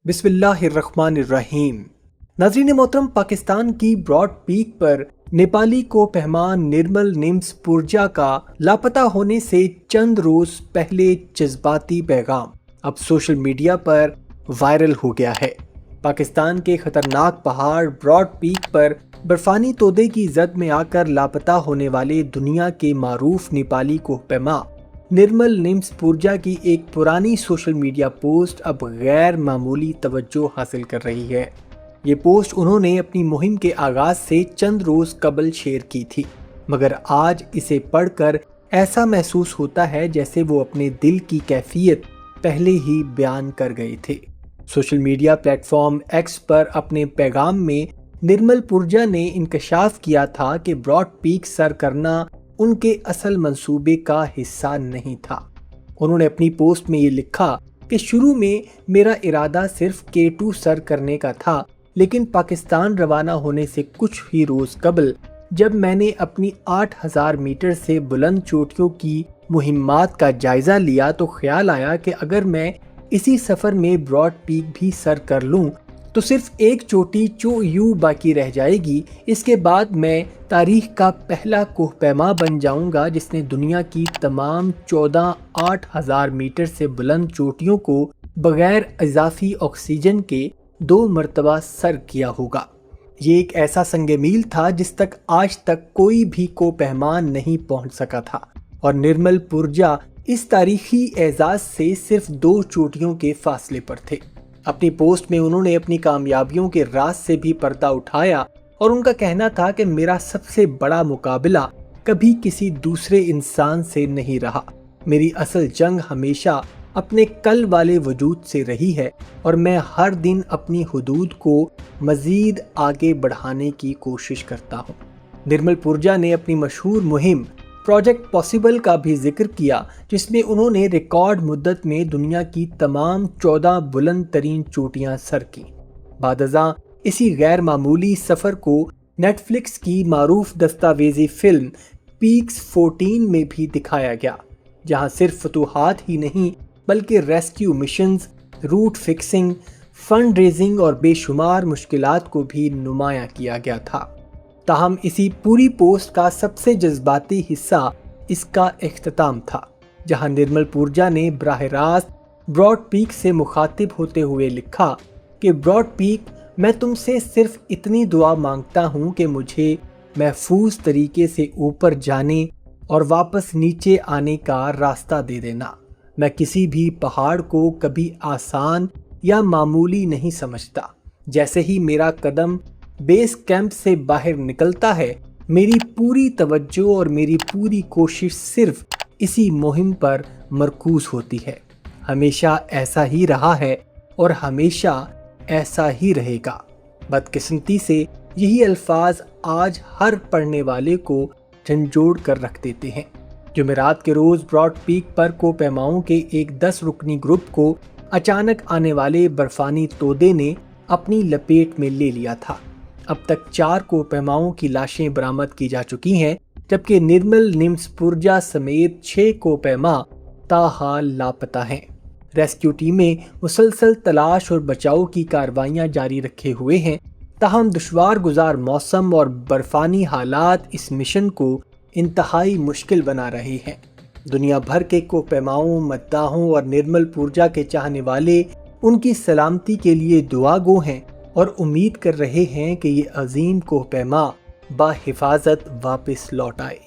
بسم اللہ الرحمن الرحیم۔ ناظرین محترم، پاکستان کی براڈ پیک پر نیپالی کو پہمان نرمل نیمز پورجا کا لاپتہ ہونے سے چند روز پہلے جذباتی پیغام اب سوشل میڈیا پر وائرل ہو گیا ہے۔ پاکستان کے خطرناک پہاڑ براڈ پیک پر برفانی تودے کی زد میں آ کر لاپتہ ہونے والے دنیا کے معروف نیپالی کوہ پیما نرمل نیمز پورجا کی ایک پرانی سوشل میڈیا پوسٹ اب غیر معمولی توجہ حاصل کر رہی ہے۔ یہ پوسٹ انہوں نے اپنی مہم کے آغاز سے چند روز قبل شیئر کی تھی، مگر آج اسے پڑھ کر ایسا محسوس ہوتا ہے جیسے وہ اپنے دل کی کیفیت پہلے ہی بیان کر گئے تھے۔ Social media platform X پر اپنے پیغام میں نرمل پورجا نے انکشاف کیا تھا کہ براڈ پیک سر کرنا ان کے اصل منصوبے کا حصہ نہیں تھا۔ انہوں نے اپنی پوسٹ میں یہ لکھا کہ شروع میں میرا ارادہ صرف K2 سر کرنے کا تھا، لیکن پاکستان روانہ ہونے سے کچھ ہی روز قبل جب میں نے اپنی 8000 میٹر سے بلند چوٹیوں کی مہمات کا جائزہ لیا تو خیال آیا کہ اگر میں اسی سفر میں براڈ پیک بھی سر کر لوں تو صرف ایک چوٹی چو یو باقی رہ جائے گی۔ اس کے بعد میں تاریخ کا پہلا کوہ پیما بن جاؤں گا جس نے دنیا کی تمام 8000 میٹر سے بلند چوٹیوں کو بغیر اضافی آکسیجن کے 2 مرتبہ سر کیا ہوگا۔ یہ ایک ایسا سنگ میل تھا جس تک آج تک کوئی بھی کوہ پیما نہیں پہنچ سکا تھا، اور نرمل پورجا اس تاریخی اعزاز سے صرف 2 چوٹیوں کے فاصلے پر تھے۔ اپنی پوسٹ میں انہوں نے اپنی کامیابیوں کے راز سے بھی پردہ اٹھایا، اور ان کا کہنا تھا کہ میرا سب سے بڑا مقابلہ کبھی کسی دوسرے انسان سے نہیں رہا۔ میری اصل جنگ ہمیشہ اپنے کل والے وجود سے رہی ہے، اور میں ہر دن اپنی حدود کو مزید آگے بڑھانے کی کوشش کرتا ہوں۔ نرمل پورجا نے اپنی مشہور مہم پروجیکٹ پاسبل کا بھی ذکر کیا، جس میں انہوں نے ریکارڈ مدت میں دنیا کی تمام 14 بلند ترین چوٹیاں سر کی۔ بعد ازاں اسی غیر معمولی سفر کو نیٹ فلکس کی معروف دستاویزی فلم پیکس 14 میں بھی دکھایا گیا، جہاں صرف فتوحات ہی نہیں بلکہ rescue missions, route fixing, fund raising اور بے شمار مشکلات کو بھی نمایاں کیا گیا تھا۔ تاہم اسی پوری پوسٹ کا سب سے جذباتی حصہ اس کا اختتام تھا، جہاں نرمل پورجا نے براہ راست براڈ پیک سے مخاطب ہوتے ہوئے لکھا کہ براڈ پیک، میں تم سے صرف اتنی دعا مانگتا ہوں کہ مجھے محفوظ طریقے سے اوپر جانے اور واپس نیچے آنے کا راستہ دے دینا۔ میں کسی بھی پہاڑ کو کبھی آسان یا معمولی نہیں سمجھتا۔ جیسے ہی میرا قدم بیس کیمپ سے باہر نکلتا ہے، میری پوری توجہ اور میری پوری کوشش صرف اسی مہم پر مرکوز ہوتی ہے۔ ہمیشہ ایسا ہی رہا ہے اور ہمیشہ ایسا ہی رہے گا۔ بدقسمتی سے یہی الفاظ آج ہر پڑھنے والے کو جھنجھوڑ کر رکھ دیتے ہیں۔ جمعرات کے روز براڈ پیک پر کوہ پیماؤں کے ایک 10 رکنی گروپ کو اچانک آنے والے برفانی تودے نے اپنی لپیٹ میں لے لیا تھا۔ اب تک 4 کوہ پیماؤں کی لاشیں برآمد کی جا چکی ہیں، جبکہ نرمل نیمز پورجا سمیت 6 کوہ پیما تاحال لاپتہ ہیں۔ ریسکیو ٹیمیں مسلسل تلاش اور بچاؤ کی کارروائیاں جاری رکھے ہوئے ہیں، تاہم دشوار گزار موسم اور برفانی حالات اس مشن کو انتہائی مشکل بنا رہے ہیں۔ دنیا بھر کے کوہ پیماؤں، مداحوں اور نرمل پورجا کے چاہنے والے ان کی سلامتی کے لیے دعا گو ہیں اور امید کر رہے ہیں کہ یہ عظیم کوہ پیما بحفاظت واپس لوٹ آئے۔